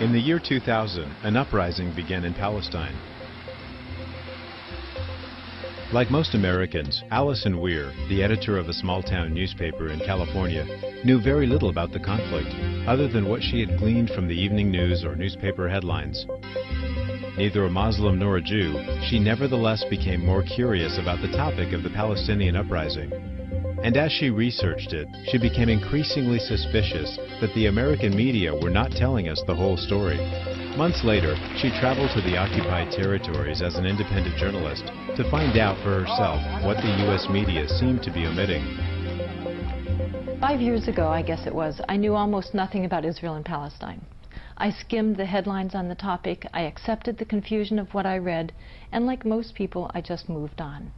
In the year 2000, an uprising began in Palestine. Like most Americans, Allison Weir, the editor of a small-town newspaper in California, knew very little about the conflict, other than what she had gleaned from the evening news or newspaper headlines. Neither a Muslim nor a Jew, she nevertheless became more curious about the topic of the Palestinian uprising. And as she researched it, she became increasingly suspicious that the American media were not telling us the whole story. Months later, she traveled to the occupied territories as an independent journalist to find out for herself what the U.S. media seemed to be omitting. 5 years ago, I guess it was, I knew almost nothing about Israel and Palestine. I skimmed the headlines on the topic, I accepted the confusion of what I read, and like most people, I just moved on.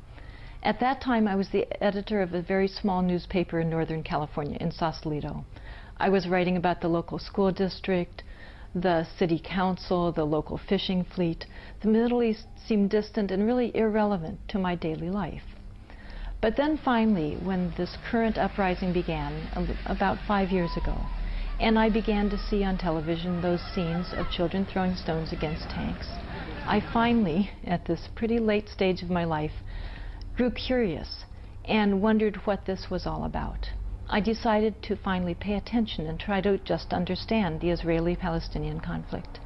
At that time, I was the editor of a very small newspaper in Northern California, in Sausalito. I was writing about the local school district, the city council, the local fishing fleet. The Middle East seemed distant and really irrelevant to my daily life. But then finally, when this current uprising began, about 5 years ago, and I began to see on television those scenes of children throwing stones against tanks, I finally, at this pretty late stage of my life, grew curious and wondered what this was all about. I decided to finally pay attention and try to just understand the Israeli-Palestinian conflict.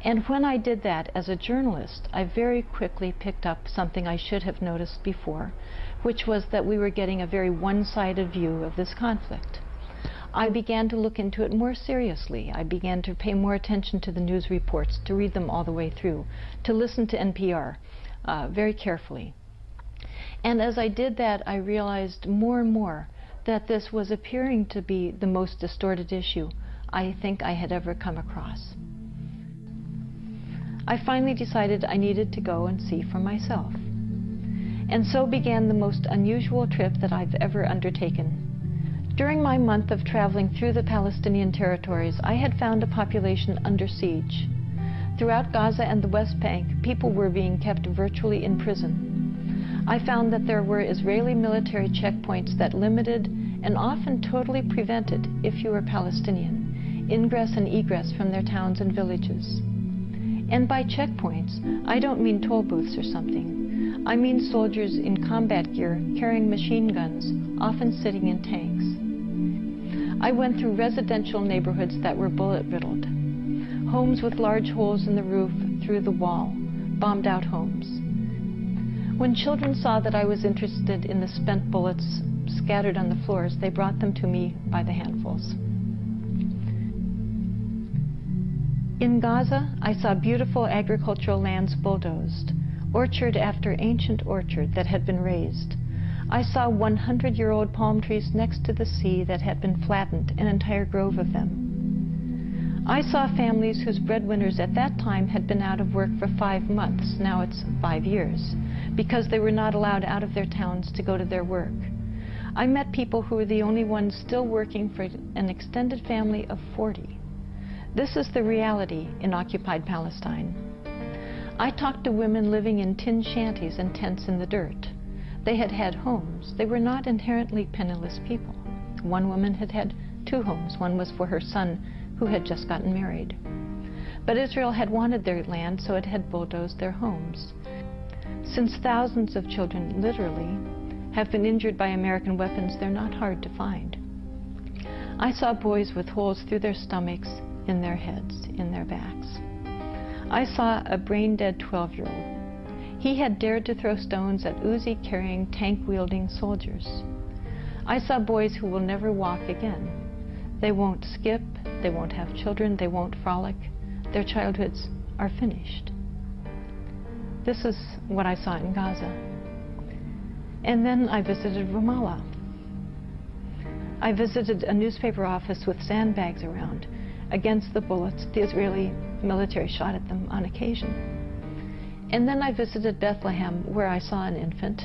And when I did that as a journalist, I very quickly picked up something I should have noticed before, which was that we were getting a very one-sided view of this conflict. I began to look into it more seriously. I began to pay more attention to the news reports, to read them all the way through, to listen to NPR very carefully. And as I did that, I realized more and more that this was appearing to be the most distorted issue I think I had ever come across. I finally decided I needed to go and see for myself. And so began the most unusual trip that I've ever undertaken. During my month of traveling through the Palestinian territories, I had found a population under siege. Throughout Gaza and the West Bank, people were being kept virtually in prison. I found that there were Israeli military checkpoints that limited and often totally prevented, if you were Palestinian, ingress and egress from their towns and villages. And by checkpoints, I don't mean toll booths or something. I mean soldiers in combat gear carrying machine guns, often sitting in tanks. I went through residential neighborhoods that were bullet-riddled, homes with large holes in the roof through the wall, bombed-out homes. When children saw that I was interested in the spent bullets scattered on the floors, they brought them to me by the handfuls. In Gaza, I saw beautiful agricultural lands bulldozed, orchard after ancient orchard that had been razed. I saw 100-year-old palm trees next to the sea that had been flattened, an entire grove of them. I saw families whose breadwinners at that time had been out of work for 5 months, now it's 5 years, because they were not allowed out of their towns to go to their work. I met people who were the only ones still working for an extended family of 40. This is the reality in occupied Palestine. I talked to women living in tin shanties and tents in the dirt. They had had homes. They were not inherently penniless people. One woman had had 2 homes. One was for her son, who had just gotten married. But Israel had wanted their land, so it had bulldozed their homes. Since thousands of children, literally, have been injured by American weapons, they're not hard to find. I saw boys with holes through their stomachs, in their heads, in their backs. I saw a brain-dead 12-year-old. He had dared to throw stones at Uzi-carrying, tank-wielding soldiers. I saw boys who will never walk again. They won't skip, they won't have children, they won't frolic. Their childhoods are finished. This is what I saw in Gaza. And then I visited Ramallah. I visited a newspaper office with sandbags around. Against the bullets, the Israeli military shot at them on occasion. And then I visited Bethlehem, where I saw an infant.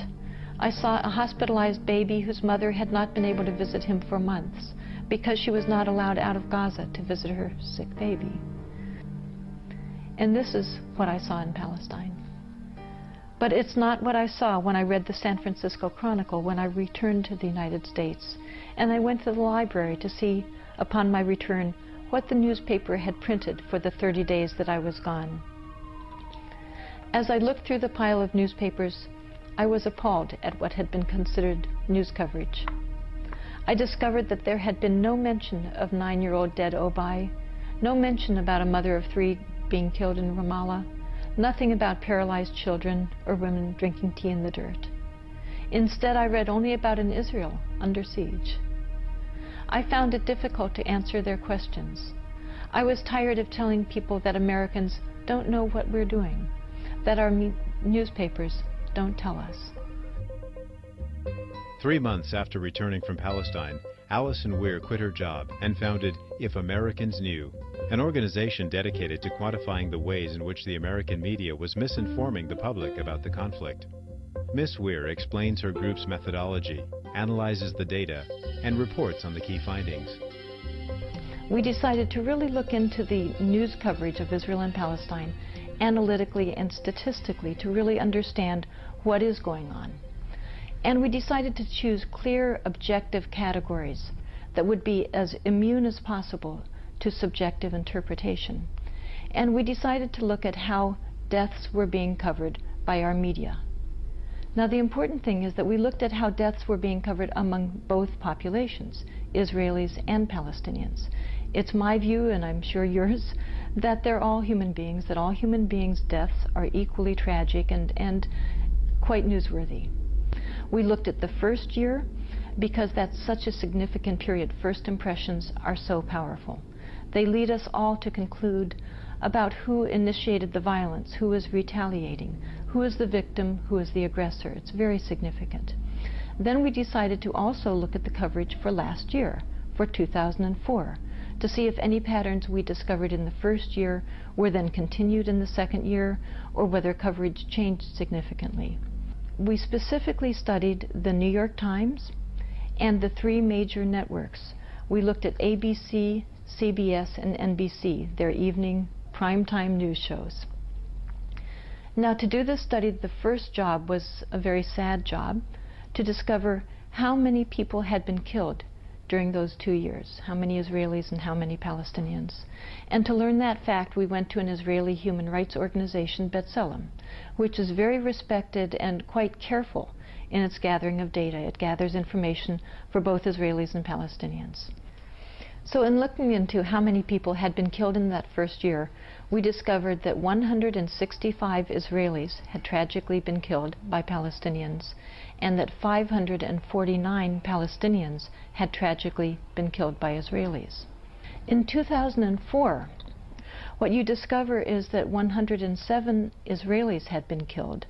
I saw a hospitalized baby whose mother had not been able to visit him for months because she was not allowed out of Gaza to visit her sick baby. And this is what I saw in Palestine. But it's not what I saw when I read the San Francisco Chronicle when I returned to the United States. And I went to the library to see, upon my return, what the newspaper had printed for the 30 days that I was gone. As I looked through the pile of newspapers, I was appalled at what had been considered news coverage. I discovered that there had been no mention of 9-year-old dead Obai, no mention about a mother of 3 being killed in Ramallah, nothing about paralyzed children or women drinking tea in the dirt. Instead, I read only about an Israel under siege. I found it difficult to answer their questions. I was tired of telling people that Americans don't know what we're doing, that our newspapers don't tell us. 3 months after returning from Palestine, Alison Weir quit her job and founded If Americans Knew, an organization dedicated to quantifying the ways in which the American media was misinforming the public about the conflict. Ms. Weir explains her group's methodology, analyzes the data, and reports on the key findings. We decided to really look into the news coverage of Israel and Palestine analytically and statistically to really understand what is going on. And we decided to choose clear, objective categories that would be as immune as possible to subjective interpretation. And we decided to look at how deaths were being covered by our media. Now, the important thing is that we looked at how deaths were being covered among both populations, Israelis and Palestinians. It's my view, and I'm sure yours, that they're all human beings, that all human beings' deaths are equally tragic and quite newsworthy. We looked at the first year because that's such a significant period. First impressions are so powerful. They lead us all to conclude about who initiated the violence, who is retaliating, who is the victim, who is the aggressor. It's very significant. Then we decided to also look at the coverage for last year, for 2004, to see if any patterns we discovered in the first year were then continued in the second year, or whether coverage changed significantly. We specifically studied the New York Times and the 3 major networks. We looked at ABC, CBS, and NBC, their evening primetime news shows. Now, to do this study, the first job was a very sad job, to discover how many people had been killed during those 2 years, how many Israelis and how many Palestinians. And to learn that fact, we went to an Israeli human rights organization, B'Tselem, which is very respected and quite careful in its gathering of data. It gathers information for both Israelis and Palestinians. So in looking into how many people had been killed in that first year, we discovered that 165 Israelis had tragically been killed by Palestinians, and that 549 Palestinians had tragically been killed by Israelis. In 2004, what you discover is that 107 Israelis had been killed,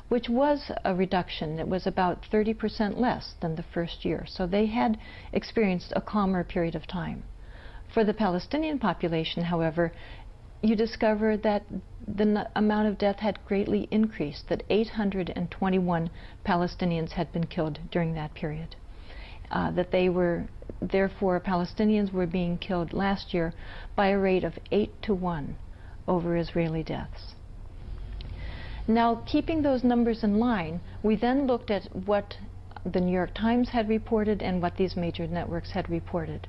which was a reduction. It was about 30% less than the first year. So they had experienced a calmer period of time. For the Palestinian population, however, you discover that the amount of death had greatly increased, that 821 Palestinians had been killed during that period. Therefore, Palestinians were being killed last year by a rate of 8-to-1 over Israeli deaths. Now, keeping those numbers in line, we then looked at what the New York Times had reported and what these major networks had reported.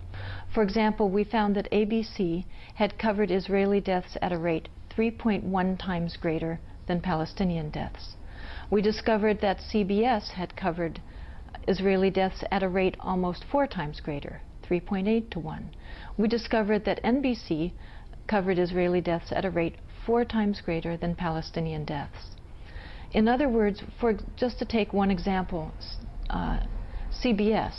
For example, we found that ABC had covered Israeli deaths at a rate 3.1 times greater than Palestinian deaths. We discovered that CBS had covered Israeli deaths at a rate almost 4 times greater, 3.8-to-1. We discovered that NBC covered Israeli deaths at a rate 4 times greater than Palestinian deaths. In other words, just to take one example, CBS